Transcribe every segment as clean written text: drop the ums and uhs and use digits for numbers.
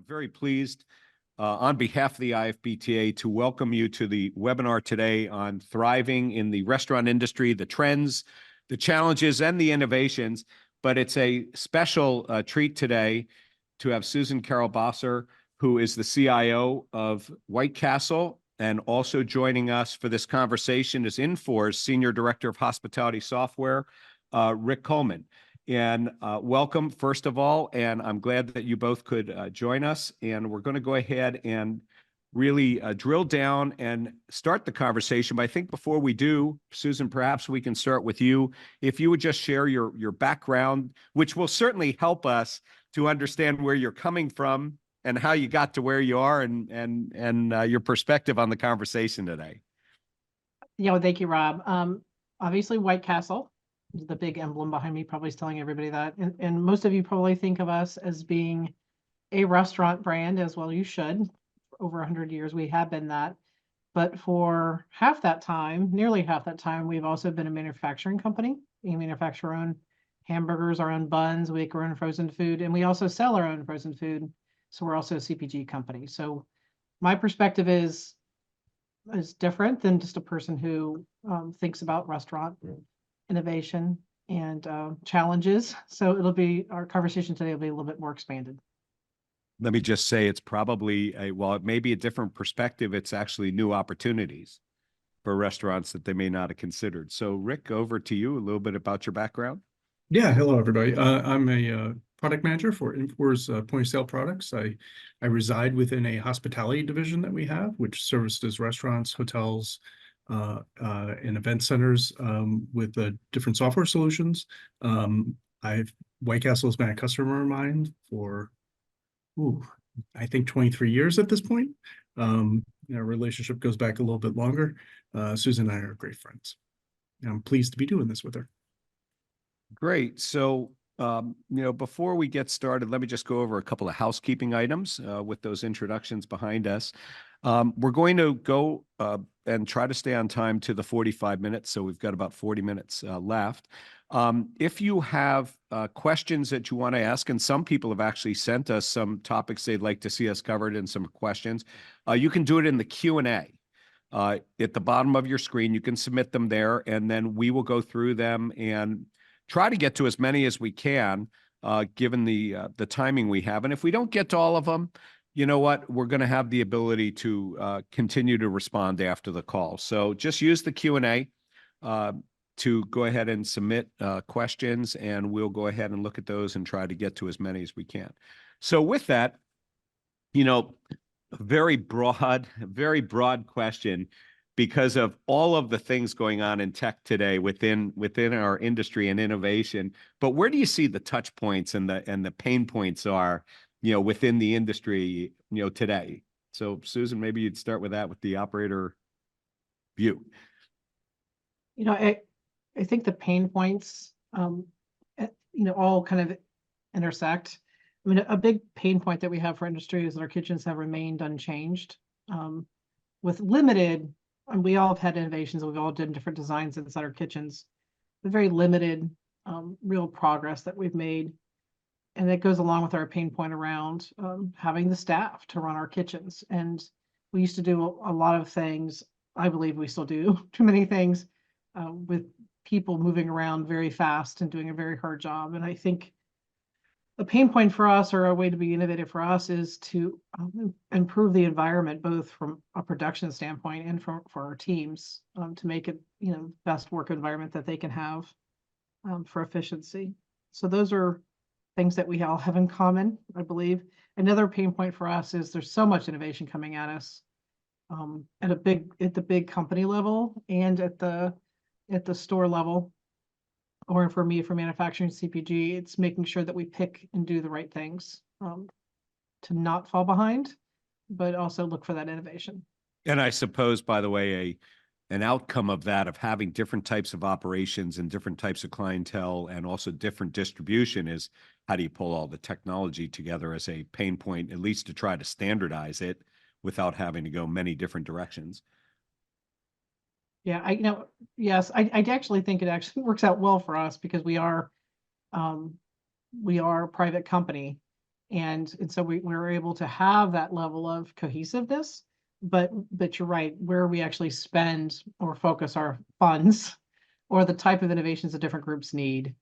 very pleased on behalf of the IFBTA to welcome you to the webinar today on thriving in the restaurant industry, the trends, the challenges, and the innovations. But it's a special treat today to have Susan Carroll-Boser, who is the CIO of White Castle, and also joining us for this conversation is Infor's Senior Director of Hospitality Software, Rick Kuhlman. And welcome, first of all, and I'm glad that you both could join us. And we're going to go ahead and really drill down and start the conversation. But I think before we do, Susan, perhaps we can start with you. If you would just share your background, which will certainly help us to understand where you're coming from and how you got to where you are, and your perspective on the conversation today. Yeah, well, thank you, Rob. Obviously, White Castle, the big emblem behind me, probably is telling everybody that. And most of you probably think of us as being a restaurant brand, as well you should. For over 100 years, we have been that. But for half that time, nearly half that time, we've also been a manufacturing company. We manufacture our own hamburgers, our own buns, we make our own frozen food, and we also sell our own frozen food. So we're also a CPG company. So my perspective is different than just a person who thinks about restaurant innovation and challenges. So our conversation today will be a little bit more expanded. Let me just say it's probably while it may be a different perspective, it's actually new opportunities for restaurants that they may not have considered. So Rick, over to you, a little bit about your background. Yeah, hello everybody. I'm a product manager for Infor's point of sale products. I reside within a hospitality division that we have, which services restaurants, hotels, and event centers with different software solutions. White Castle has been a customer of mine for, I think 23 years at this point. Our relationship goes back a little bit longer. Susan and I are great friends. I'm pleased to be doing this with her. Great. So, before we get started, let me just go over a couple of housekeeping items with those introductions behind us. We're going to go and try to stay on time to the 45 minutes. So we've got about 40 minutes left. If you have questions that you want to ask, and some people have actually sent us some topics they'd like to see us covered and some questions, you can do it in the Q&A. At the bottom of your screen, you can submit them there, and then we will go through them and try to get to as many as we can, given the timing we have. And if we don't get to all of them, you know what? We're going to have the ability to continue to respond after the call. So just use the Q&A to go ahead and submit questions, and we'll go ahead and look at those and try to get to as many as we can. So with that, very broad question, because of all of the things going on in tech today within our industry and innovation. But where do you see the touch points and the pain points are, within the industry, today? So Susan, maybe you'd start with that, with the operator view. I think the pain points, all kind of intersect. I mean, a big pain point that we have for industry is that our kitchens have remained unchanged, with limited. And we all have had innovations. We've all done different designs inside our kitchens, but very limited real progress that we've made. And that goes along with our pain point around having the staff to run our kitchens. And we used to do a lot of things. I believe we still do too many things with people moving around very fast and doing a very hard job. And I think a pain point for us, or a way to be innovative for us, is to improve the environment, both from a production standpoint and for our teams, to make it, best work environment that they can have for efficiency. So those are things that we all have in common, I believe. Another pain point for us is there's so much innovation coming at us at the big company level and at the store level. Or for me, for manufacturing CPG, it's making sure that we pick and do the right things to not fall behind, but also look for that innovation. And I suppose, by the way, an outcome of that, of having different types of operations and different types of clientele and also different distribution, is how do you pull all the technology together as a pain point, at least to try to standardize it without having to go many different directions. Yeah, yes, I actually think it actually works out well for us, because we are a private company, And so we're able to have that level of cohesiveness, but you're right, where we actually spend or focus our funds or the type of innovations that different groups need,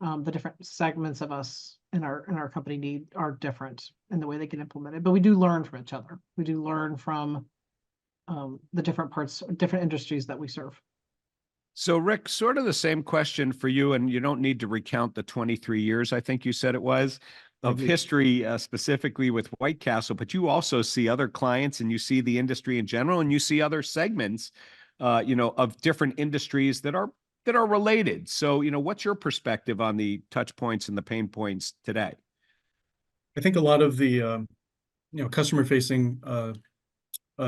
the different segments of us in our company need are different in the way they get implemented. But we do learn from each other. We do learn from the different parts, different industries that we serve. So Rick, sort of the same question for you, and you don't need to recount the 23 years, I think you said it was, of history specifically with White Castle, but you also see other clients and you see the industry in general, and you see other segments, of different industries that are related. So, what's your perspective on the touch points and the pain points today? I think a lot of the customer facing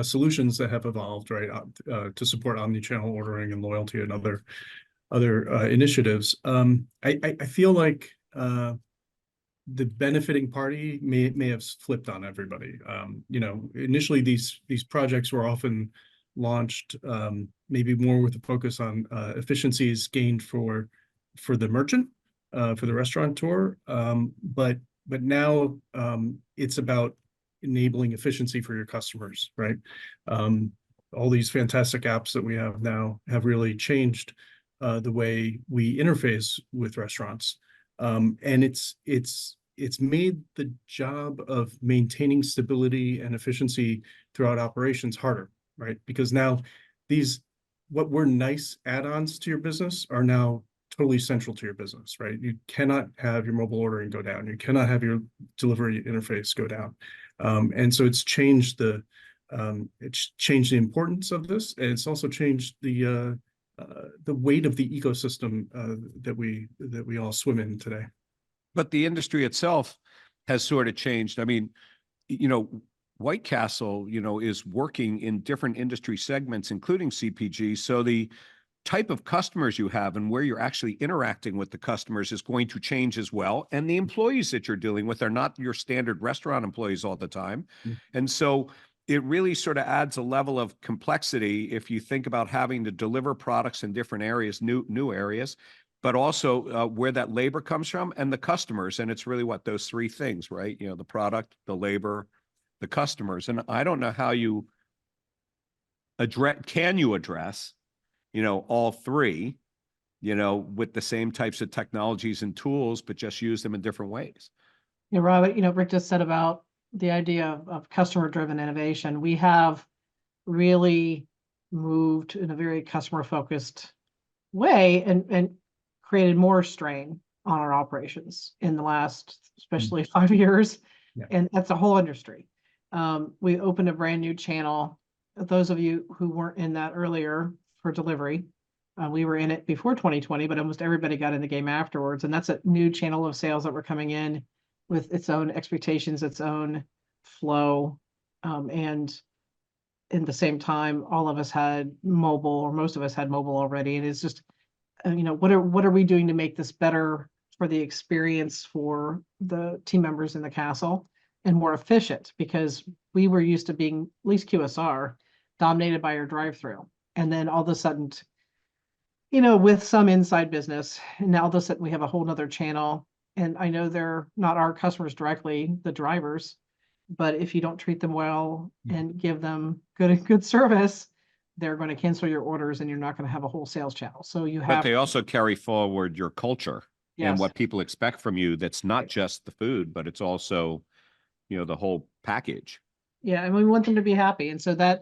solutions that have evolved, right, to support omni-channel ordering and loyalty and other initiatives. I feel like the benefiting party may have flipped on everybody. Initially these projects were often launched maybe more with a focus on efficiencies gained for the merchant, for the restaurateur, but now it's about enabling efficiency for your customers, right? All these fantastic apps that we have now have really changed the way we interface with restaurants. And it's made the job of maintaining stability and efficiency throughout operations harder, right? Because now what were nice add-ons to your business are now totally central to your business, right? You cannot have your mobile ordering go down. You cannot have your delivery interface go down. And so it's changed the importance of this, and it's also changed the weight of the ecosystem that we all swim in today. But the industry itself has sort of changed. I mean, White Castle, is working in different industry segments, including CPG. So the type of customers you have and where you're actually interacting with the customers is going to change as well. And the employees that you're dealing with are not your standard restaurant employees all the time. And so it really sort of adds a level of complexity if you think about having to deliver products in different areas, new areas, but also where that labor comes from and the customers. And it's really those three things, right? The product, the labor, the customers. And I don't know how you address all three, with the same types of technologies and tools, but just use them in different ways. Yeah, Robert, Rick just said about the idea of customer-driven innovation. We have really moved in a very customer-focused way and created more strain on our operations in the last, especially 5 years. Yeah. And that's a whole industry. We opened a brand new channel. Those of you who weren't in that earlier for delivery, we were in it before 2020, but almost everybody got in the game afterwards. And that's a new channel of sales that were coming in with its own expectations, its own flow. And in the same time, all of us had mobile, or most of us had mobile already. And it's just, what are we doing to make this better for the experience for the team members in the castle and more efficient? Because we were used to being, at least QSR, dominated by our drive-through. And then all of a sudden, with some inside business, and now all of a sudden we have a whole nother channel. And I know they're not our customers directly, the drivers, but if you don't treat them well and give them good service, they're going to cancel your orders and you're not going to have a whole sales channel. So you have. But they also carry forward your culture and Yes. what people expect from you. That's not just the food, but it's also, the whole package. Yeah, and we want them to be happy. And so that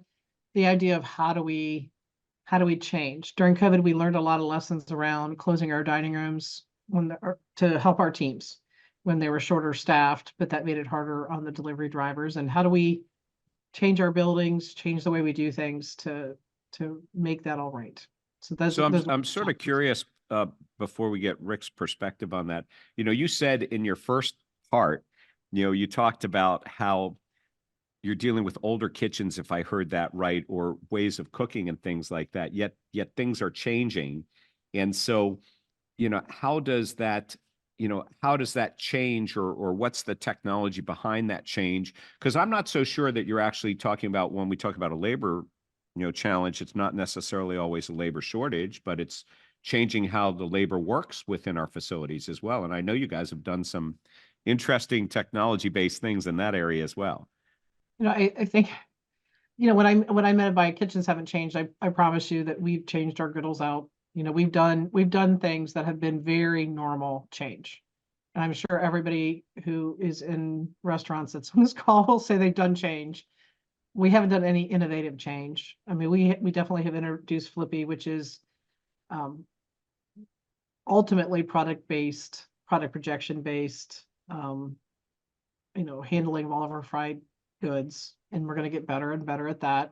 the idea of how do we change? During COVID, we learned a lot of lessons around closing our dining rooms to help our teams when they were shorter staffed, but that made it harder on the delivery drivers. And how do we change our buildings, change the way we do things to make that all right? So I'm sort of curious before we get Rick's perspective on that. You said in your first part, you talked about how you're dealing with older kitchens, if I heard that right, or ways of cooking and things like that. Yet things are changing. And so, how does that change, or what's the technology behind that change? Because I'm not so sure that you're actually talking about, when we talk about a labor, challenge, it's not necessarily always a labor shortage, but it's changing how the labor works within our facilities as well. And I know you guys have done some interesting technology-based things in that area as well. I think, what I meant by kitchens haven't changed, I promise you that we've changed our griddles out. We've done things that have been very normal change. And I'm sure everybody who is in restaurants that's on this call will say they've done change. We haven't done any innovative change. I mean, we definitely have introduced Flippy, which is ultimately product projection based, handling of all of our fried goods, and we're going to get better and better at that.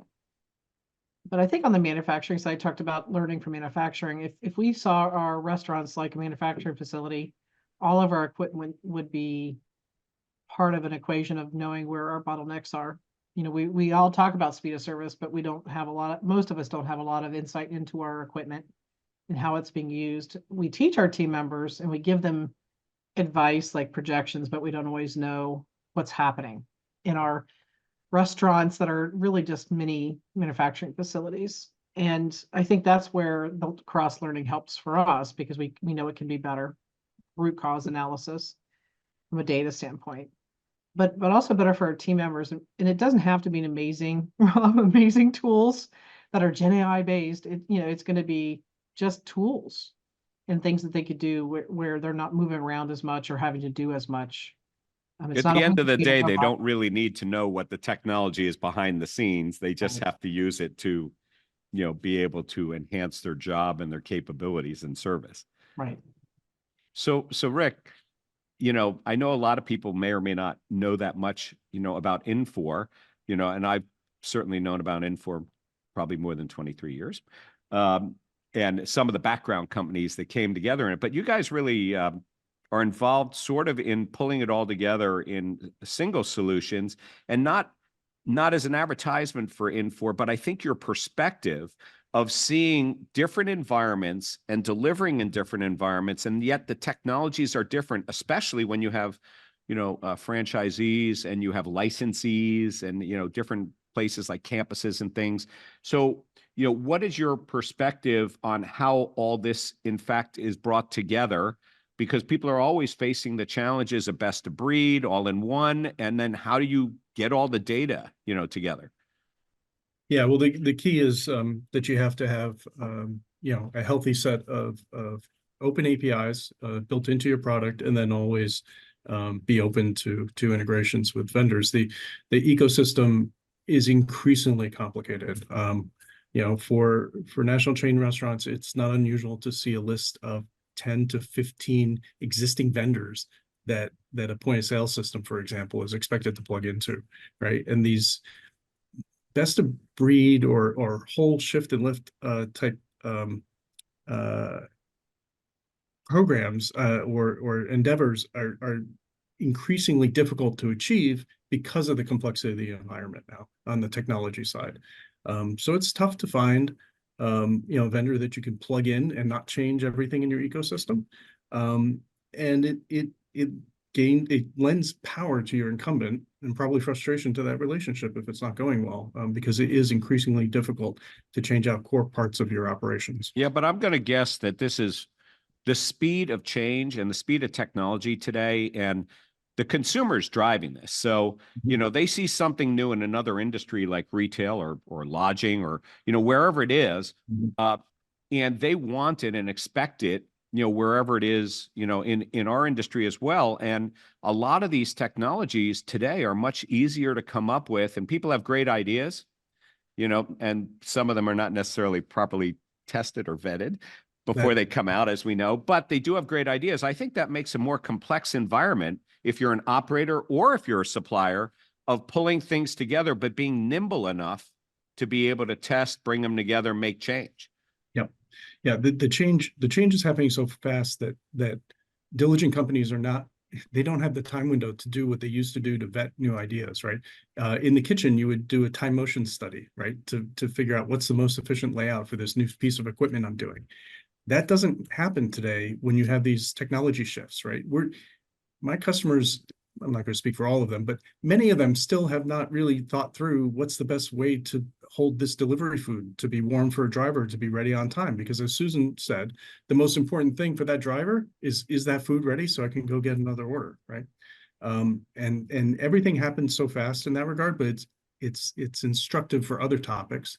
But I think on the manufacturing side, I talked about learning from manufacturing. If we saw our restaurants like a manufacturing facility, all of our equipment would be part of an equation of knowing where our bottlenecks are. We all talk about speed of service, but most of us don't have a lot of insight into our equipment and how it's being used. We teach our team members and we give them advice like projections, but we don't always know what's happening in our restaurants that are really just mini manufacturing facilities. And I think that's where the cross learning helps for us, because we know it can be better root cause analysis from a data standpoint, but also better for our team members. And it doesn't have to be an amazing tools that are Gen AI based. It's going to be just tools and things that they could do where they're not moving around as much or having to do as much. At the end of the day, they don't really need to know what the technology is behind the scenes. They just have to use it to, be able to enhance their job and their capabilities and service. Right. So Rick, I know a lot of people may or may not know that much, about Infor, and I've certainly known about Infor probably more than 23 years. And some of the background companies that came together in it, but you guys really are involved sort of in pulling it all together in single solutions, and not as an advertisement for Infor, but I think your perspective of seeing different environments and delivering in different environments, and yet the technologies are different, especially when you have, franchisees and you have licensees and, different places like campuses and things. So, what is your perspective on how all this, in fact, is brought together? Because people are always facing the challenges of best of breed, all in one, and then how do you get all the data, together? Yeah, well, the key is that you have to have a healthy set of open APIs built into your product, and then always be open to integrations with vendors. The ecosystem is increasingly complicated. For national chain restaurants, it's not unusual to see a list of 10 to 15 existing vendors that a point of sale system, for example, is expected to plug into, right? And these best of breed or whole shift and lift type programs or endeavors are increasingly difficult to achieve because of the complexity of the environment now on the technology side. So it's tough to find a vendor that you can plug in and not change everything in your ecosystem. And it lends power to your incumbent and probably frustration to that relationship if it's not going well, because it is increasingly difficult to change out core parts of your operations. Yeah, but I'm going to guess that this is the speed of change and the speed of technology today, and the consumer's driving this. So, they see something new in another industry like retail or lodging or, wherever it is, and they want it and expect it, wherever it is, in our industry as well. And a lot of these technologies today are much easier to come up with, and people have great ideas, and some of them are not necessarily properly tested or vetted before they come out, as we know, but they do have great ideas. I think that makes a more complex environment if you're an operator or if you're a supplier, of pulling things together, but being nimble enough to be able to test, bring them together, make change. Yep. Yeah, the change is happening so fast that diligent companies they don't have the time window to do what they used to do to vet new ideas, right? In the kitchen, you would do a time motion study, right? To figure out what's the most efficient layout for this new piece of equipment I'm doing. That doesn't happen today when you have these technology shifts, right? My customers, I'm not going to speak for all of them, but many of them still have not really thought through what's the best way to hold this delivery food to be warm for a driver to be ready on time. Because as Susan said, the most important thing for that driver is that food ready so I can go get another order, right? And everything happens so fast in that regard, but it's instructive for other topics.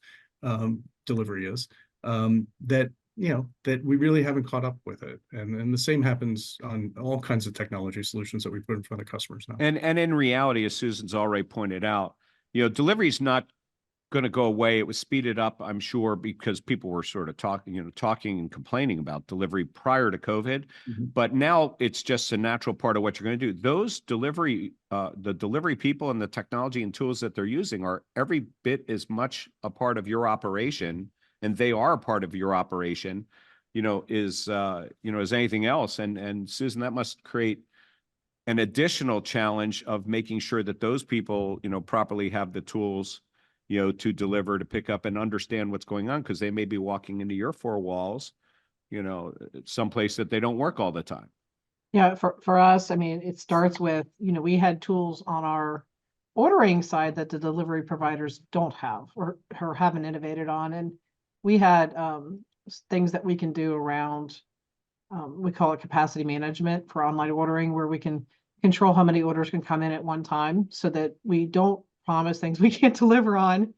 Delivery is that that we really haven't caught up with it, and the same happens on all kinds of technology solutions that we put in front of customers now. And in reality, as Susan's already pointed out, delivery is not going to go away. It was speeded up, I'm sure, because people were sort of talking and complaining about delivery prior to COVID. But now it's just a natural part of what you're going to do. Those the delivery people and the technology and tools that they're using are every bit as much a part of your operation, and they are a part of your operation, as anything else. And Susan, that must create an additional challenge of making sure that those people, properly have the tools, to deliver, to pick up and understand what's going on, because they may be walking into your four walls, someplace that they don't work all the time. Yeah, for us, I mean, it starts with, we had tools on our ordering side that the delivery providers don't have or haven't innovated on. And we had things that we can do around, we call it capacity management for online ordering, where we can control how many orders can come in at one time so that we don't promise things we can't deliver on.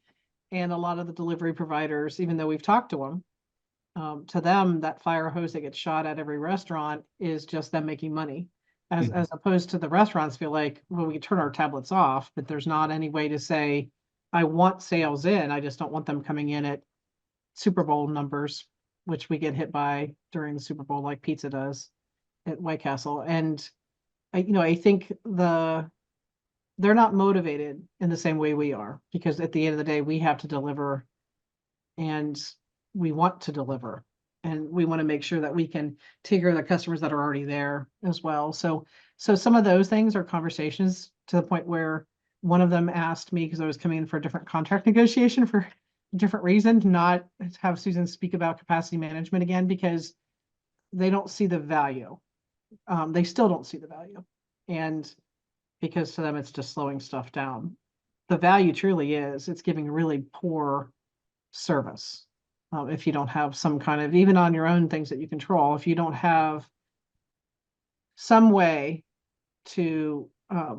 And a lot of the delivery providers, even though we've talked to them, to them, that fire hose that gets shot at every restaurant is just them making money, as opposed to the restaurants feel like, well, we can turn our tablets off, but there's not any way to say, I want sales in, I just don't want them coming in at Super Bowl numbers, which we get hit by during the Super Bowl, like pizza does at White Castle. And I think they're not motivated in the same way we are, because at the end of the day, we have to deliver, and we want to deliver, and we want to make sure that we can take care of the customers that are already there as well. So some of those things are conversations, to the point where one of them asked me, because I was coming in for a different contract negotiation for a different reason, to not have Susan speak about capacity management again, because they don't see the value. They still don't see the value. And because to them, it's just slowing stuff down. The value truly is, it's giving really poor service. If you don't have some kind of, even on your own things that you control, if you don't have some way to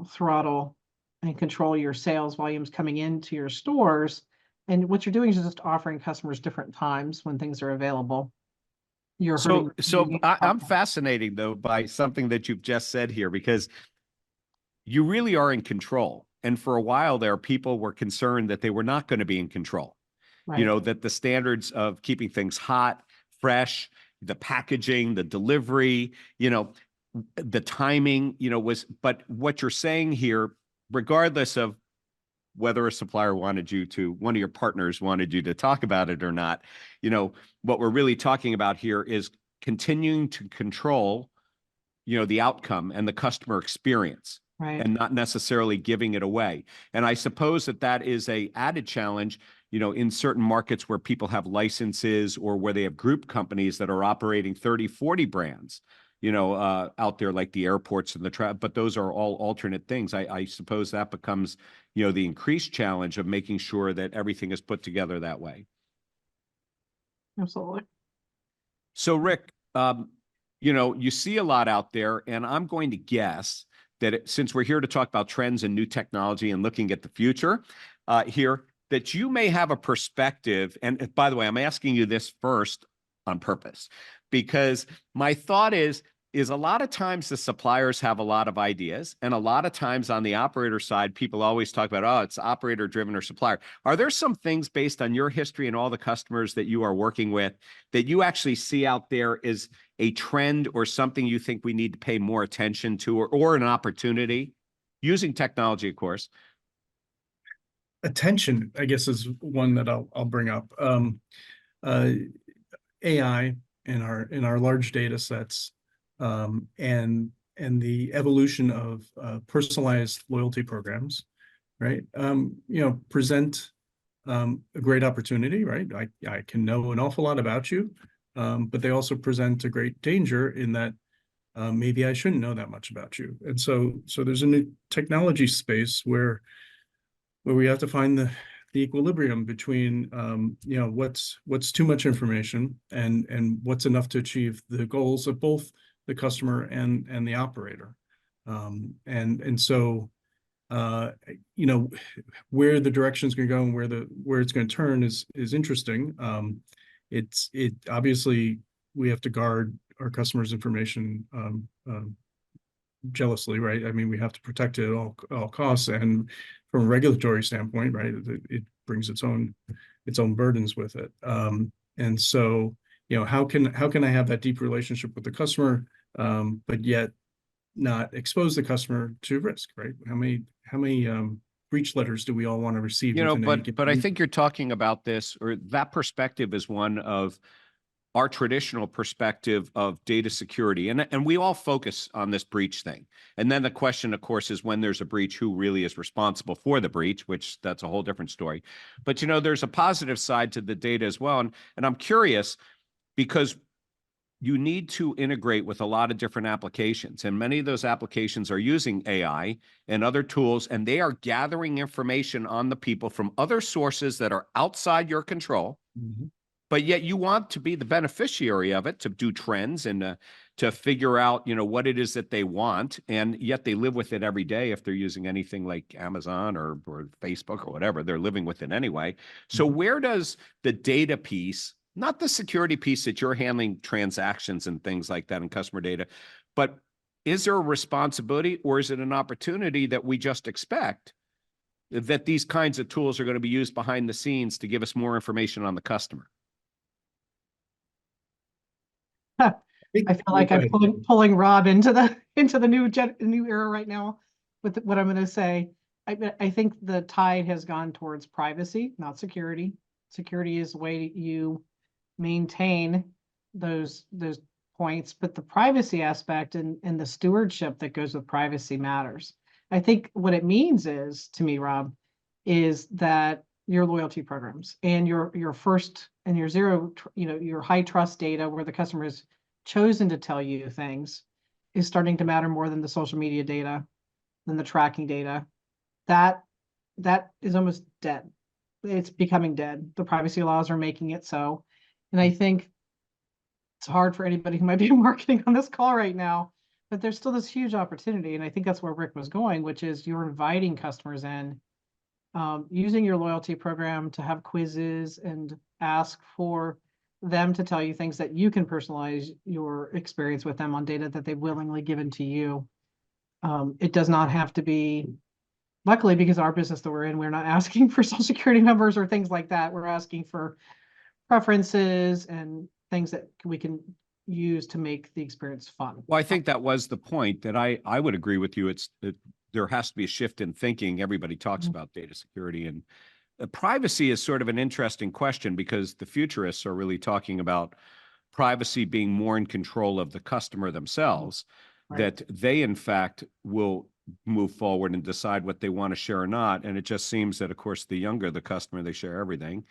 throttle and control your sales volumes coming into your stores, and what you're doing is just offering customers different times when things are available. You're hurting. I'm fascinated, though, by something that you've just said here, because you really are in control. And for a while there, people were concerned that they were not going to be in control. Right. That the standards of keeping things hot, fresh, the packaging, the delivery, the timing, but what you're saying here, regardless of whether a supplier one of your partners wanted you to talk about it or not, what we're really talking about here is continuing to control, the outcome and the customer experience. Right. And not necessarily giving it away. And I suppose that is a added challenge, in certain markets where people have licenses, or where they have group companies that are operating 30, 40 brands, out there, like the airports and but those are all alternate things. I suppose that becomes, the increased challenge of making sure that everything is put together that way. Absolutely. So Rick, you see a lot out there, and I'm going to guess that since we're here to talk about trends and new technology and looking at the future here, that you may have a perspective. And by the way, I'm asking you this first on purpose, because my thought is a lot of times the suppliers have a lot of ideas, and a lot of times on the operator side, people always talk about, oh, it's operator driven or supplier. Are there some things based on your history and all the customers that you are working with that you actually see out there as a trend, or something you think we need to pay more attention to, or an opportunity using technology, of course? Attention, I guess, is one that I'll bring up. AI in our large data sets, and the evolution of personalized loyalty programs, right? Present a great opportunity, right? I can know an awful lot about you, but they also present a great danger in that maybe I shouldn't know that much about you. And so there's a new technology space where we have to find the equilibrium between what's too much information and what's enough to achieve the goals of both the customer and the operator. And so, you know, where the direction is going to go and where it's going to turn is interesting. It obviously we have to guard our customers' information jealously, right? I mean, we have to protect it at all costs, and from a regulatory standpoint, right, it brings its own burdens with it. And so, you know, how can I have that deep relationship with the customer, but yet not expose the customer to risk, right? How many breach letters do we all want to receive You know, within any but given I week? think you're talking about this, or that perspective is one of our traditional perspective of data security. And we all focus on this breach thing. And then the question, of course, is when there's a breach, who really is responsible for the breach, which that's a whole different story. But, you know, there's a positive side to the data as well. And I'm curious because you need to integrate with a lot of different applications. And many of those applications are using AI and other tools, and they are gathering information on the people from other sources that are outside your control. Mm-hmm. But yet you want to be the beneficiary of it, to do trends and to figure out, you know, what it is that they want. And yet they live with it every day. If they're using anything like Amazon or Facebook or whatever, they're living with it anyway. So where does the data piece, not the security piece that you're handling transactions and things like that and customer data, but is there a responsibility or is it an opportunity that we just expect that these kinds of tools are going to be used behind the scenes to give us more information on the customer? I feel like I'm pulling Rob into the new era right now with what I'm going to say. I think the tide has gone towards privacy, not security. Security is the way you maintain those points, but the privacy aspect and the stewardship that goes with privacy matters. I think what it means is, to me, Rob, is that your loyalty programs and your first and your zero, you know, your high trust data where the customer has chosen to tell you things is starting to matter more than the social media data, than the tracking data. That is almost dead. It's becoming dead. The privacy laws are making it so. And I think it's hard for anybody who might be marketing on this call right now, but there's still this huge opportunity. And I think that's where Rick was going, which is you're inviting customers in, using your loyalty program to have quizzes and ask for them to tell you things that you can personalize your experience with them on data that they've willingly given to you. It does not have to be, luckily, because our business that we're in, we're not asking for social security numbers or things like that. We're asking for preferences and things that we can use to make the experience fun. Well, I think that was the point that I would agree with you. There has to be a shift in thinking. Everybody talks about data security, and privacy is sort of an interesting question because the futurists are really talking about privacy being more in control of the customer themselves, that they in fact will move forward and decide what they want to share or not. And it just seems that, of course, the younger the customer, they share everything,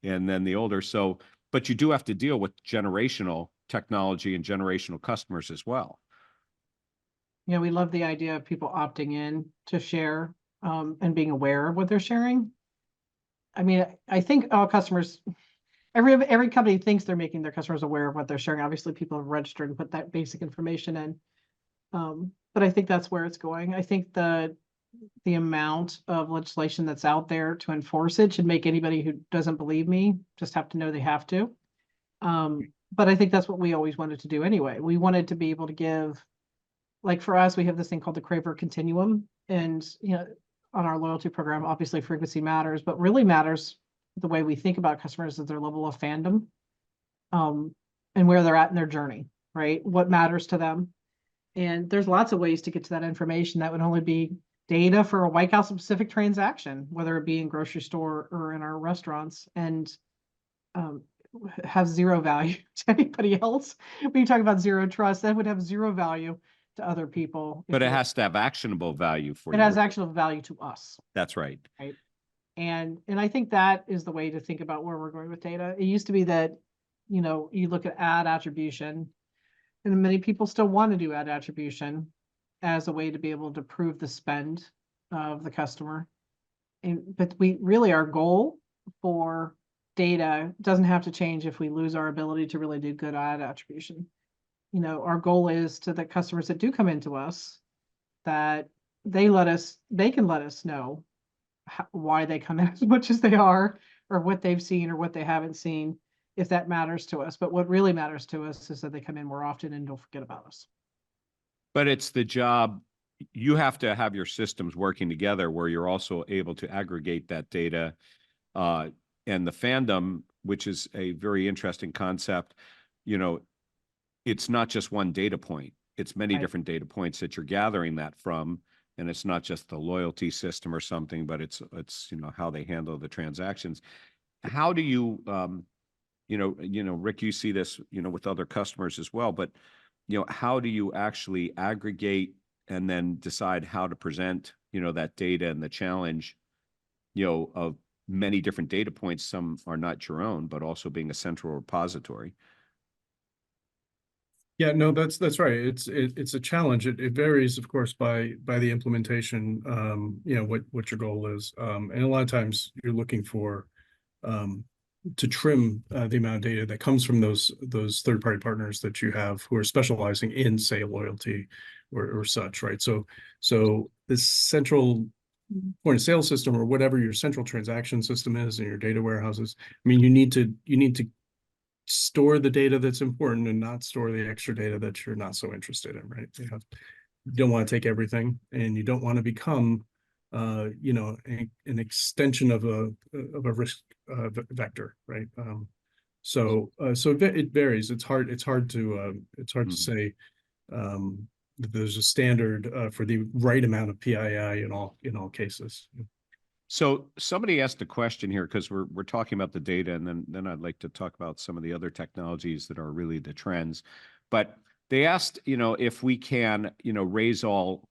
and then the older. So, but you do have to deal with generational technology and generational customers as well. You know, we love the idea of people opting in to share and being aware of what they're sharing. I mean, I think all customers, every company thinks they're making their customers aware of what they're sharing. Obviously, people have registered and put that basic information in. But I think that's where it's going. I think the amount of legislation that's out there to enforce it should make anybody who doesn't believe me just have to know they have to. But I think that's what we always wanted to do anyway. We wanted to be able to give, like for us, we have this thing called the Craver Continuum. And, you know, on our loyalty program, obviously frequency matters, but really matters the way we think about customers is their level of fandom, and where they're at in their journey, right? What matters to them. And there's lots of ways to get to that information that would only be data for a White House specific transaction, whether it be in grocery store or in our restaurants, and have zero value to anybody else. When you talk about zero trust, that would have zero value to other people. But it has to have actionable value for you. It has actionable value to us. That's right. Right. And I think that is the way to think about where we're going with data. It used to be that, you know, you look at ad attribution, and many people still want to do ad attribution as a way to be able to prove the spend of the customer. But we really, our goal for data doesn't have to change if we lose our ability to really do good ad attribution. You know, our goal is to the customers that do come into us, that they can let us know why they come in as much as they are, or what they've seen or what they haven't seen, if that matters to us. But what really matters to us is that they come in more often and don't forget about us. But it's the job, you have to have your systems working together where you're also able to aggregate that data. And the fandom, which is a very interesting concept, you know, it's not just one data point. It's many Right. different data points that you're gathering that from. And it's not just the loyalty system or something, but it's, you know, how they handle the transactions. How do you, Rick, you see this, you know, with other customers as well, but, you know, how do you actually aggregate and then decide how to present, you know, that data and the challenge, you know, of many different data points? Some are not your own, but also being a central repository. Yeah, no, that's right. It's a challenge. It varies, of course, by the implementation, you know, what your goal is. And a lot of times you're looking for to trim the amount of data that comes from those third-party partners that you have who are specializing in, say, loyalty or such, right? So this central point of sale system, or whatever your central transaction system is in your data warehouses, I mean, you need to store the data that's important and not store the extra data that you're not so interested in, right? You don't want to take everything, and you don't want to become you know, an extension of a risk vector, right? So it varies. It's hard to say that there's a standard for the right amount of PII in all cases. So somebody asked a question here, because we're talking about the data, and then I'd like to talk about some of the other technologies that are really the trends. But they asked, you know, if we can, you know, raise all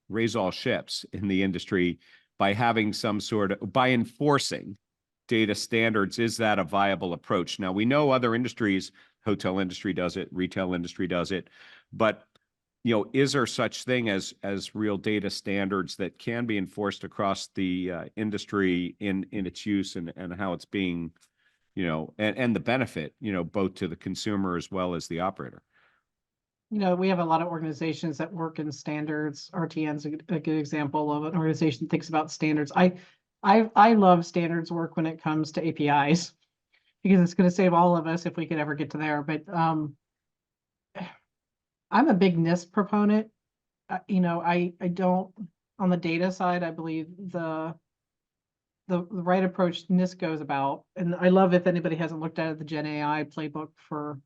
ships in the industry by having some sort of, by enforcing data standards. Is that a viable approach? Now, we know other industries, hotel industry does it, retail industry does it, but you know, is there such thing as real data standards that can be enforced across the industry in its use and how it's being, you know, and the benefit, you know, both to the consumer as well as the operator? You know, we have a lot of organizations that work in standards. RTN's a good example of an organization that thinks about standards. I love standards work when it comes to APIs, because it's going to save all of us if we could ever get to there. But I'm a big NIST proponent. You know, I don't, on the data side, I believe the right approach NIST goes about, and I love, if anybody hasn't looked at it, the Gen AI playbook for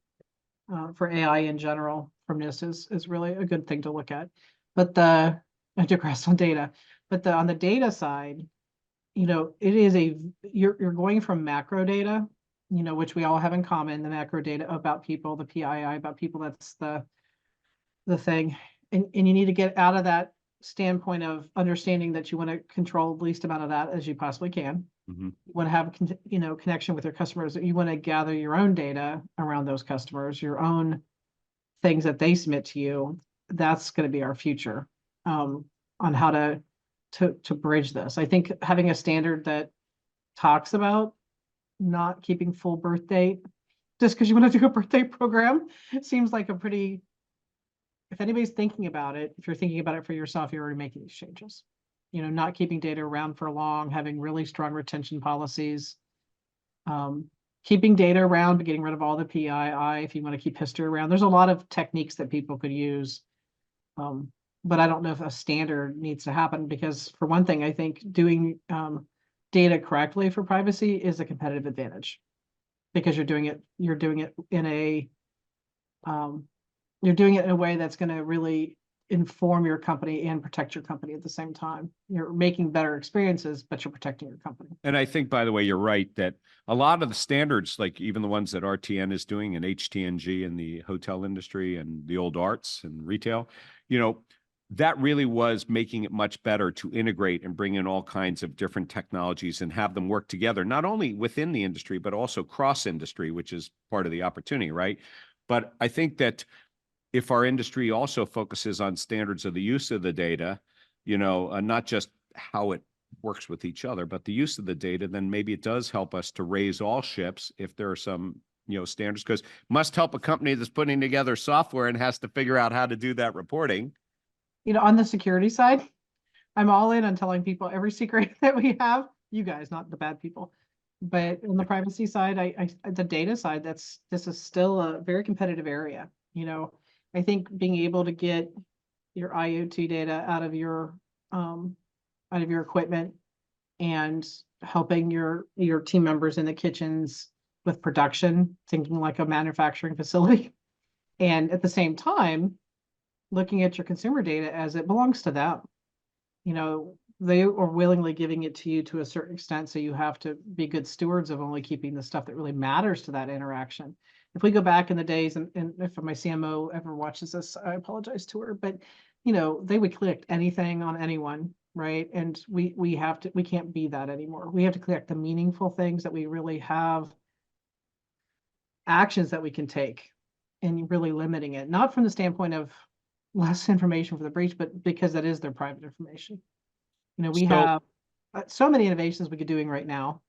AI in general from NIST is really a good thing to look at. But I digress on data. But on the data side, you know, it is you're going from macro data, you know, which we all have in common, the macro data about people, the PII about people, that's the thing. And you need to get out of that standpoint of understanding that you want to control the least amount of that as you possibly can. Mm-hmm. You want to have, you know, connection with your customers. You want to gather your own data around those customers, your own things that they submit to you. That's going to be our future on how to bridge this. I think having a standard that talks about not keeping full birth date just because you want to do a birthday program seems like a pretty, if anybody's thinking about it, if you're thinking about it for yourself, you're already making these changes. You know, not keeping data around for long, having really strong retention policies, keeping data around, but getting rid of all the PII if you want to keep history around. There's a lot of techniques that people could use. But I don't know if a standard needs to happen, because for one thing, I think doing data correctly for privacy is a competitive advantage, because you're doing it in a you're doing it in a way that's going to really inform your company and protect your company at the same time. You're making better experiences, but you're protecting your company. And I think, by the way, you're right that a lot of the standards, like even the ones that RTN is doing and HTNG in the hotel industry and the old arts and retail, you know, that really was making it much better to integrate and bring in all kinds of different technologies and have them work together, not only within the industry, but also cross industry, which is part of the opportunity, right? But I think that if our industry also focuses on standards of the use of the data, you know, not just how it works with each other, but the use of the data, then maybe it does help us to raise all ships if there are some, you know, standards, because must help a company that's putting together software and has to figure out how to do that reporting. You know, on the security side, I'm all in on telling people every secret that we have, you guys, not the bad people. But on the privacy side, the data side, this is still a very competitive area. You know, I think being able to get your IoT data out of your equipment and helping your team members in the kitchens with production, thinking like a manufacturing facility. And at the same time, looking at your consumer data as it belongs to them. You know, they are willingly giving it to you to a certain extent, so you have to be good stewards of only keeping the stuff that really matters to that interaction. If we go back in the days, and if my CMO ever watches this, I apologize to her, but you know, they would collect anything on anyone, right? And we can't be that anymore. We have to collect the meaningful things that we really have actions that we can take, and really limiting it, not from the standpoint of less information for the breach, but because that is their private information. You know, we So- have so many innovations we could doing right now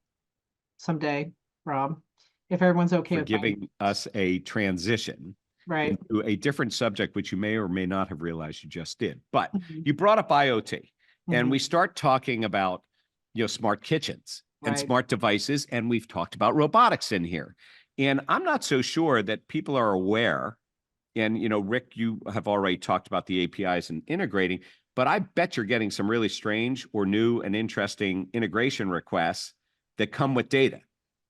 someday, Rob, if everyone's okay For with giving us a transition right. into a different subject, which you may or may not have realized you just did. But Mhm. you brought up IoT, and Mhm. we start talking about, smart kitchens and Right. smart devices, and we've talked about robotics in here. And I'm not so sure that people are aware. And, Rick, you have already talked about the APIs and integrating, but I bet you're getting some really strange or new and interesting integration requests that come with data.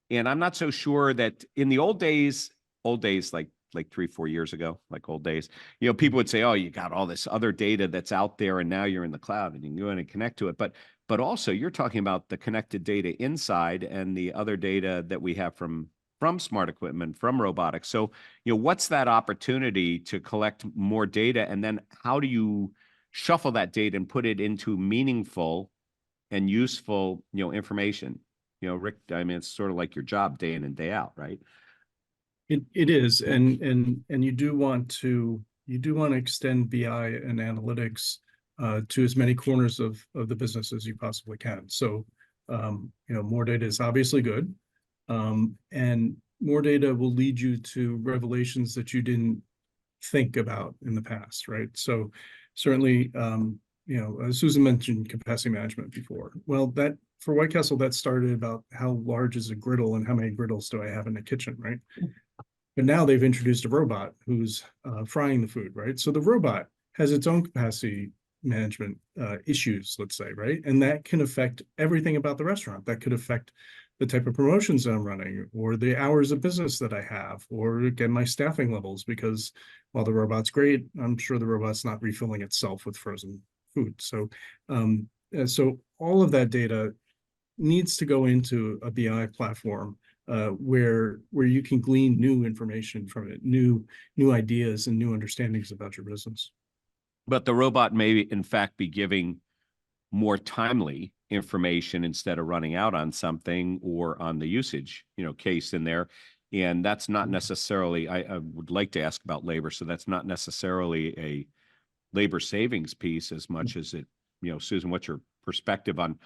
And I'm not so sure that in the old days, like 3, 4 years ago, like old days, people would say, oh, you got all this other data that's out there and now you're in the cloud and you can go in and connect to it. But also you're talking about the connected data inside and the other data that we have from smart equipment, from robotics. So, what's that opportunity to collect more data? And then how do you shuffle that data and put it into meaningful and useful, information? Rick, I mean, it's sort of like your job day in and day out, right? It is, and you do want to extend BI and analytics to as many corners of the business as you possibly can. So, more data is obviously good, and more data will lead you to revelations that you didn't think about in the past, right? So, certainly, Susan mentioned capacity management before. Well, that for White Castle, that started about how large is a griddle and how many griddles do I have in the kitchen, right? But now they've introduced a robot who's frying the food, right? So the robot has its own capacity management issues, let's say, right? And that can affect everything about the restaurant. That could affect the type of promotions that I'm running, or the hours of business that I have, or again, my staffing levels, because while the robot's great, I'm sure the robot's not refilling itself with frozen food. So, so all of that data needs to go into a BI platform where you can glean new information from it, new ideas and new understandings about your business. But the robot may, in fact, be giving more timely information instead of running out on something or on the usage, case in there. And that's not necessarily, I would like to ask about labor. So that's not necessarily a labor savings piece as much as it, Susan, what's your perspective on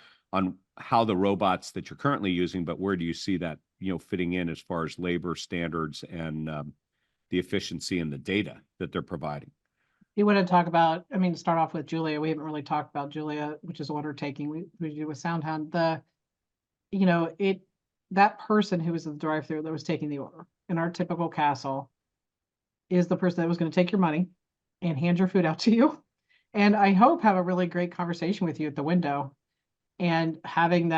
how the robots that you're currently using, but where do you see that, fitting in as far as labor standards and the efficiency and the data that they're providing? You want to talk about, I mean, start off with Julia. We haven't really talked about Julia, which is order taking. We do with SoundHound. That person who was at the drive-thru that was taking the order in our typical castle is the person that was going to take your money and hand your food out to you. And I hope have a really great conversation with you at the window, and having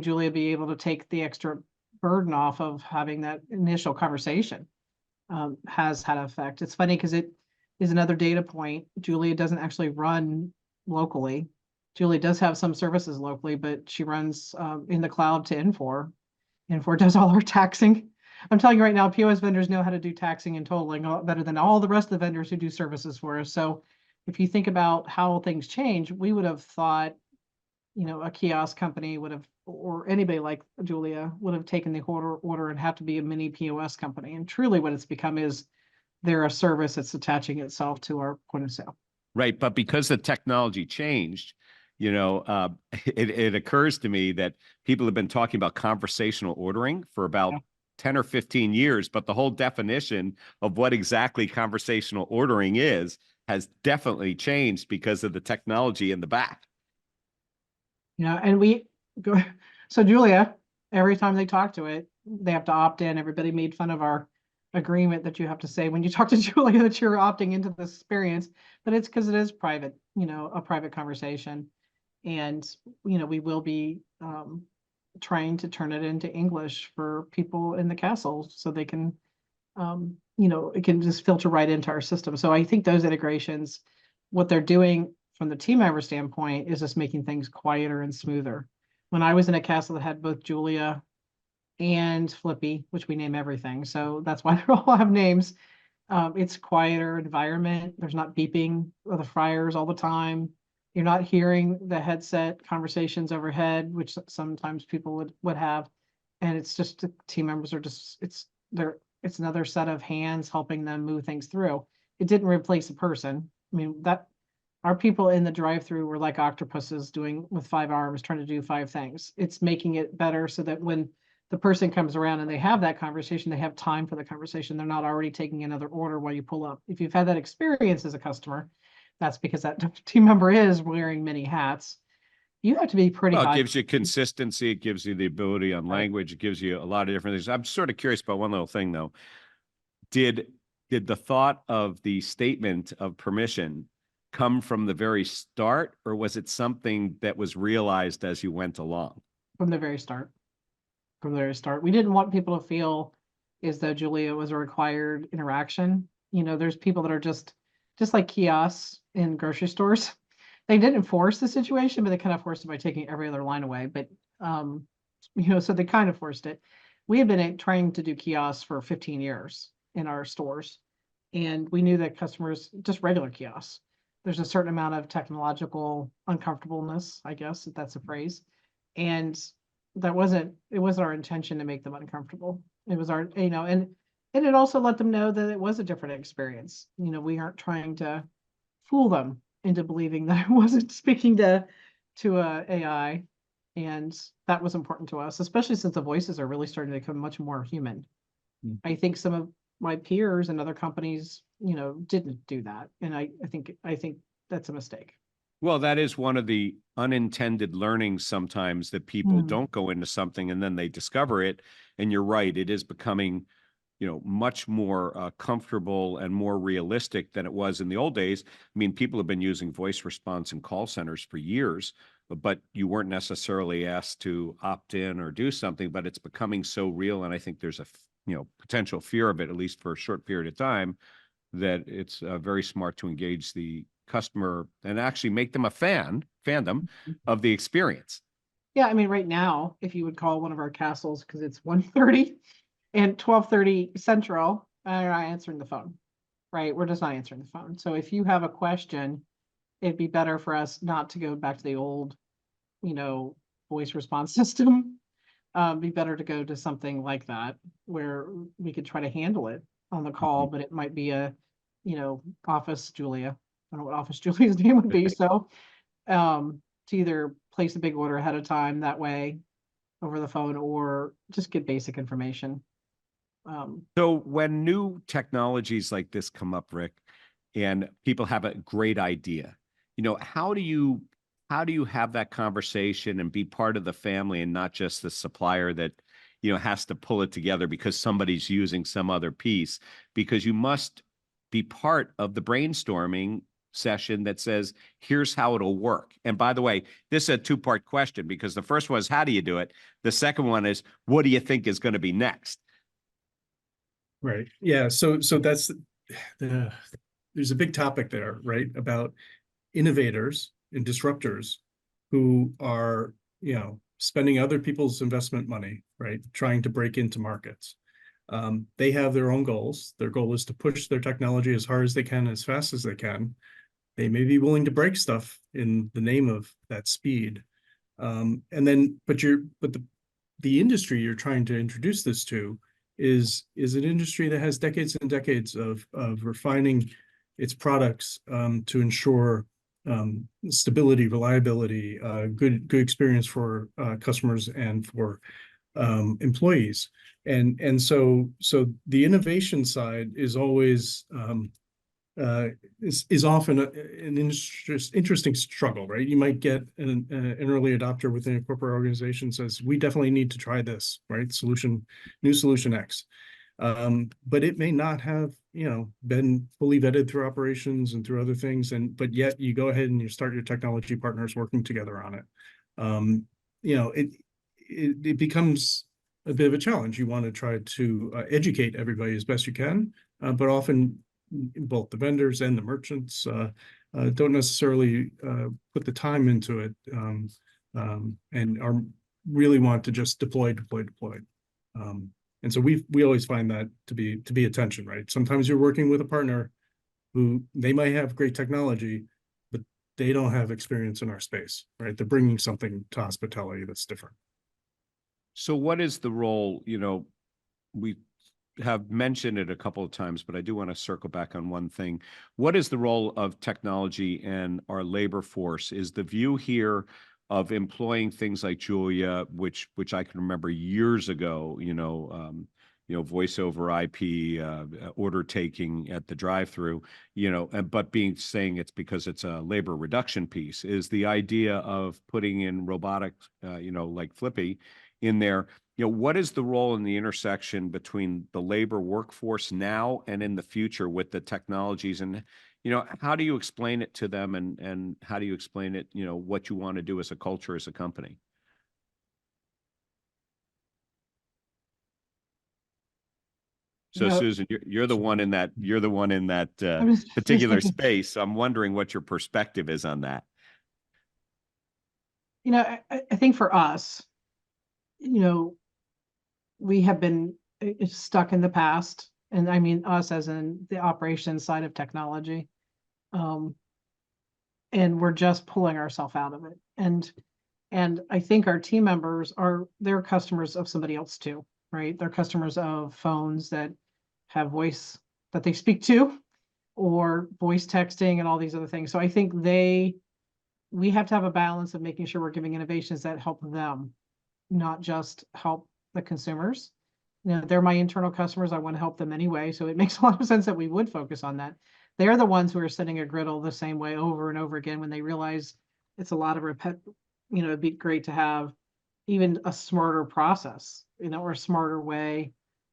Julia be able to take the extra burden off of having that initial conversation has had an effect. It's funny because it is another data point. Julia doesn't actually run locally. Julia does have some services locally, but she runs in the cloud to Infor. Infor does all our taxing. I'm telling you right now, POS vendors know how to do taxing and totaling a lot better than all the rest of the vendors who do services for us. So if you think about how things change, we would have thought, a kiosk company would have, or anybody like Julia would have taken the order and have to be a mini POS company. And truly what it's become is they're a service that's attaching itself to our point of sale. Right. But because the technology changed, it occurs to me that people have been talking about conversational ordering for about 10 or 15 years, but the whole definition of what exactly conversational ordering is has definitely changed because of the technology in the back. Yeah, and we go, so Julia, every time they talk to it, they have to opt in. Everybody made fun of our agreement that you have to say when you talk to Julia that you're opting into this experience, but it's because it is private, a private conversation. And, we will be trying to turn it into English for people in the castle so they can, it can just filter right into our system. So I think those integrations, what they're doing from the team member standpoint is just making things quieter and smoother. When I was in a castle that had both Julia and Flippy, which we name everything, so that's why they all have names. It's quieter environment. There's not beeping of the fryers all the time. You're not hearing the headset conversations overhead, which sometimes people would have. And it's just the team members are just it's another set of hands helping them move things through. It didn't replace a person. I mean, that our people in the drive-through were like octopuses doing with 5 arms, trying to do 5 things. It's making it better so that when the person comes around and they have that conversation, they have time for the conversation. They're not already taking another order while you pull up. If you've had that experience as a customer, that's because that team member is wearing many hats. You have to be pretty Well, it high. gives you consistency. It gives you the ability on Right. language. It gives you a lot of different things. I'm sort of curious about one little thing, though. Did the thought of the statement of permission come from the very start, or was it something that was realized as you went along? From the very start. From the very start. We didn't want people to feel as though Julia was a required interaction. There's people that are just like kiosks in grocery stores. They didn't force the situation, but they kind of forced it by taking every other line away. But so they kind of forced it. We had been trying to do kiosks for 15 years in our stores. And we knew that customers, just regular kiosks, there's a certain amount of technological uncomfortableness, I guess, if that's a phrase. And it wasn't our intention to make them uncomfortable. It was our, and it also let them know that it was a different experience. We aren't trying to fool them into believing that I wasn't speaking to a AI. And that was important to us, especially since the voices are really starting to become much more human. I think some of my peers and other companies, didn't do that. And I think that's a mistake. Well, that is one of the unintended learnings sometimes, that people don't go into something and then they discover it. And you're right, it is becoming, much more comfortable and more realistic than it was in the old days. I mean, people have been using voice response in call centers for years, but you weren't necessarily asked to opt in or do something, but it's becoming so real. And I think there's a, potential fear of it, at least for a short period of time, that it's very smart to engage the customer and actually make them a fandom of the experience. Yeah, I mean, right now, if you would call one of our castles, because it's 1:30 and 12:30 Central, I'm not answering the phone, right? We're just not answering the phone. So if you have a question, it'd be better for us not to go back to the old, voice response system. Be better to go to something like that where we could try to handle it on the call, but it might be a, Office Julia. I don't know what Office Julia's name would be. So to either place a big order ahead of time that way over the phone or just get basic information. So when new technologies like this come up, Rick, and people have a great idea, how do you have that conversation and be part of the family and not just the supplier that, has to pull it together because somebody's using some other piece? Because you must be part of the brainstorming session that says, here's how it'll work. And by the way, this is a 2-part question, because the first one is, how do you do it? The second one is, what do you think is going to be next? Right. Yeah. So that's there's a big topic there, right? About innovators and disruptors who are, spending other people's investment money, right? Trying to break into markets. They have their own goals. Their goal is to push their technology as hard as they can, as fast as they can. They may be willing to break stuff in the name of that speed. But the industry you're trying to introduce this to is an industry that has decades and decades of refining its products to ensure stability, reliability, good experience for customers and for employees. And so the innovation side is always is often an interesting struggle, right? You might get an early adopter within a corporate organization says, we definitely need to try this, right? New solution X. But it may not have, been fully vetted through operations and through other things. But yet you go ahead and you start your technology partners working together on it. It becomes a bit of a challenge. You want to try to educate everybody as best you can, but often both the vendors and the merchants don't necessarily put the time into it, and are really want to just deploy. And so we always find that to be a tension, right? Sometimes you're working with a partner who they might have great technology, but they don't have experience in our space, right? They're bringing something to hospitality that's different. So what is the role, we have mentioned it a couple of times, but I do want to circle back on one thing. What is the role of technology and our labor force? Is the view here of employing things like Julia, which I can remember years ago, voice over IP, order taking at the drive-through, but saying it's because it's a labor reduction piece. Is the idea of putting in robotics, like Flippy in there? What is the role in the intersection between the labor workforce now and in the future with the technologies? And, how do you explain it to them, and how do you explain it, what you want to do as a culture, as a company? So Susan, you're the one in that I was just particular thinking, space. I'm wondering what your perspective is on that. I think for us, we have been stuck in the past, and I mean us as in the operations side of technology. And we're just pulling ourselves out of it. And I think our team members they're customers of somebody else too, right? They're customers of phones that have voice that they speak to, or voice texting and all these other things. So I think we have to have a balance of making sure we're giving innovations that help them, not just help the consumers. They're my internal customers. I want to help them anyway. So it makes a lot of sense that we would focus on that. They're the ones who are setting a griddle the same way over and over again when they realize it's a lot of it'd be great to have even a smarter process, or a smarter way,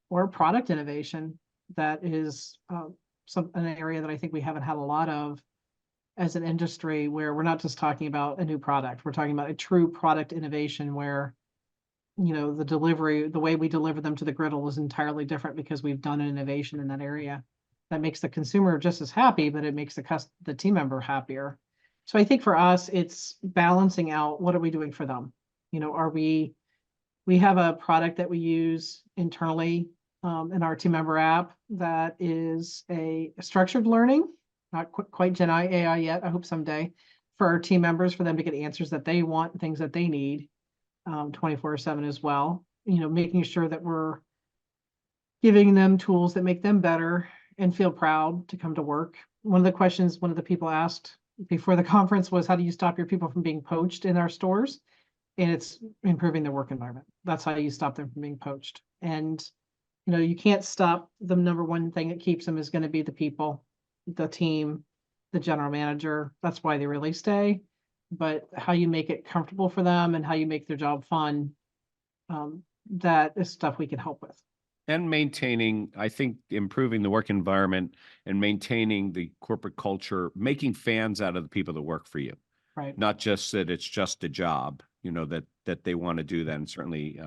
or product innovation that is an area that I think we haven't had a lot of as an industry, where we're not just talking about a new product. We're talking about a true product innovation where the delivery, the way we deliver them to the griddle is entirely different because we've done an innovation in that area that makes the consumer just as happy, but it makes the team member happier. So I think for us, it's balancing out, what are we doing for them? We have a product that we use internally in our team member app that is a structured learning, not quite Gen AI yet. I hope someday, for our team members, for them to get answers that they want and things that they need 24/7 as well. Making sure that we're giving them tools that make them better and feel proud to come to work. One of the questions one of the people asked before the conference was, how do you stop your people from being poached in our stores? And it's improving their work environment. That's how you stop them from being poached. And, you can't stop the number one thing that keeps them is going to be the people, the team, the general manager. That's why they really stay. But how you make it comfortable for them and how you make their job fun, that is stuff we can help with. And maintaining, I think, improving the work environment and maintaining the corporate culture, making fans out of the people that work for you. Right. Not just that it's just a job, that they want to do that. And certainly,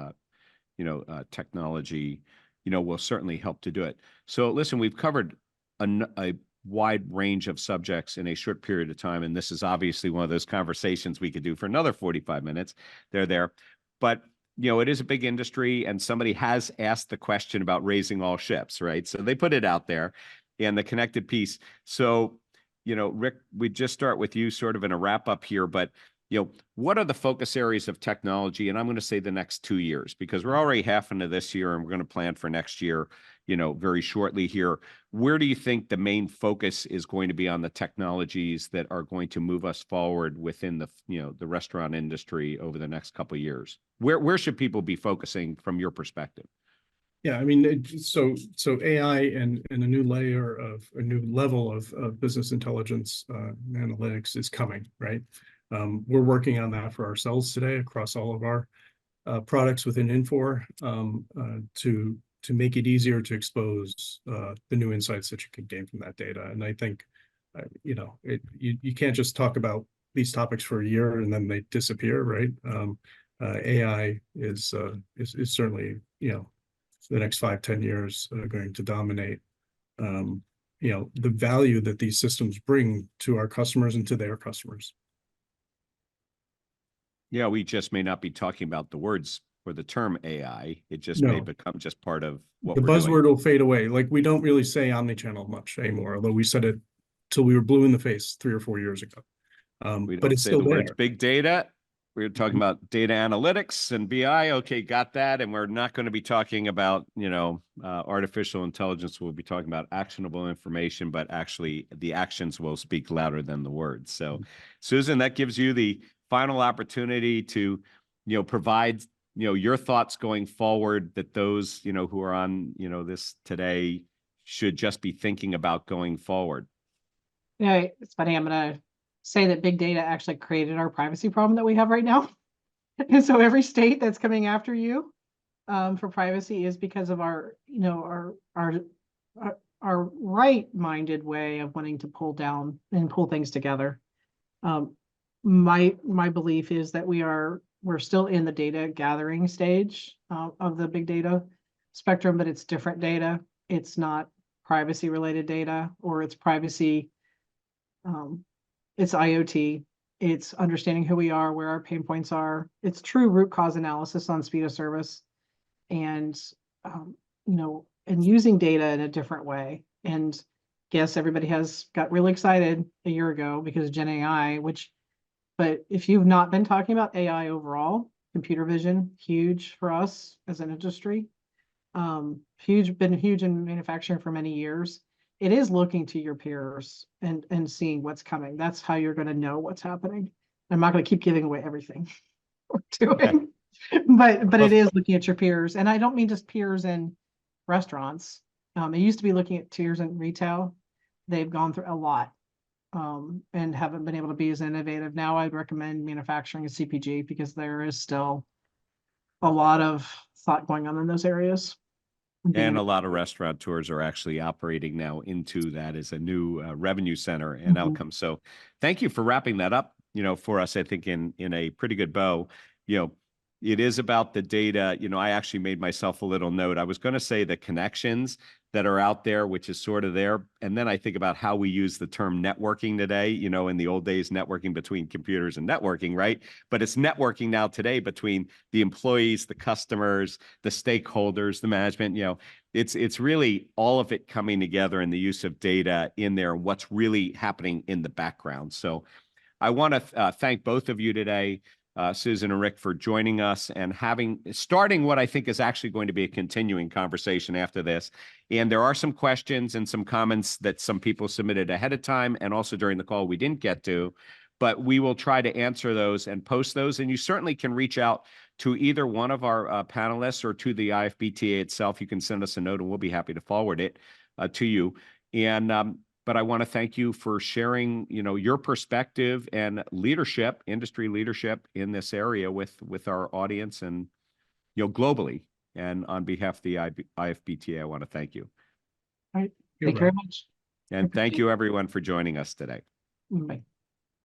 technology, will certainly help to do it. So listen, we've covered a wide range of subjects in a short period of time. And this is obviously one of those conversations we could do for another 45 minutes. They're there. But it is a big industry, and somebody has asked the question about raising all ships, right? So they put it out there, and the connected piece. So, Rick, we just start with you sort of in a wrap up here, but, what are the focus areas of technology? And I'm going to say the next 2 years, because we're already half into this year and we're going to plan for next year, very shortly here. Where do you think the main focus is going to be on the technologies that are going to move us forward within the restaurant industry over the next couple of years? Where should people be focusing from your perspective? Yeah, I mean, so AI and a new layer of a new level of business intelligence analytics is coming, right? We're working on that for ourselves today across all of our products within Infor to make it easier to expose the new insights that you can gain from that data. And I think, you know, you can't just talk about these topics for a year and then they disappear, right? AI is certainly, you know, the next 5-10 years going to dominate, you know, the value that these systems bring to our customers and to their customers. Yeah, we just may not be talking about the words or the term AI. It just No. may become just part of what The we're doing. buzzword will fade away. Like, we don't really say omnichannel much anymore, although we said it till we were blue in the face 3 or 4 years ago. We But don't it's say still the words there. big data. We're talking about data analytics and BI. Okay, got that. And we're not going to be talking about, you know, artificial intelligence. We'll be talking about actionable information, but actually the actions will speak louder than the words. So, Susan, that gives you the final opportunity to, you know, provide, you know, your thoughts going forward that those, you know, who are on, you know, this today should just be thinking about going forward. Yeah, it's funny. I'm gonna say that big data actually created our privacy problem that we have right now. And so every state that's coming after you for privacy is because of our, you know, our right-minded way of wanting to pull down and pull things together. My belief is that we're still in the data gathering stage of the big data spectrum, but it's different data. It's not privacy related data, or it's privacy. It's IoT. It's understanding who we are, where our pain points are. It's true root cause analysis on speed of service, and you know, and using data in a different way. And yes, everybody got really excited a year ago because of Gen AI, but if you've not been talking about AI overall, computer vision, huge for us as an industry, been huge in manufacturing for many years. It is looking to your peers and seeing what's coming. That's how you're going to know what's happening. I'm not going to keep giving away everything we're doing, but it is looking at your peers. And I don't mean just peers in restaurants. It used to be looking at peers in retail. They've gone through a lot and haven't been able to be as innovative. Now I'd recommend manufacturing and CPG because there is still a lot of thought going on in those areas. And a lot of restaurateurs are actually operating now into that as a new revenue center and outcome. So thank you for wrapping that up, you know, for us, I think in a pretty good bow. You know, it is about the data. You know, I actually made myself a little note. I was going to say the connections that are out there, which is sort of there. And then I think about how we use the term networking today. You know, in the old days, networking between computers and networking, right? But it's networking now today between the employees, the customers, the stakeholders, the management. You know, it's really all of it coming together and the use of data in there, what's really happening in the background. So I want to thank both of you today, Susan and Rick, for joining us and starting what I think is actually going to be a continuing conversation after this. And there are some questions and some comments that some people submitted ahead of time and also during the call we didn't get to, but we will try to answer those and post those. And you certainly can reach out to either one of our panelists or to the IFBTA itself. You can send us a note and we'll be happy to forward it to you. And but I want to thank you for sharing, you know, your perspective and leadership, industry leadership in this area with our audience and, you know, globally. And on behalf of the IFBTA, I want to thank you. All right. Thank you very much. And thank you, everyone, for joining us today. Bye.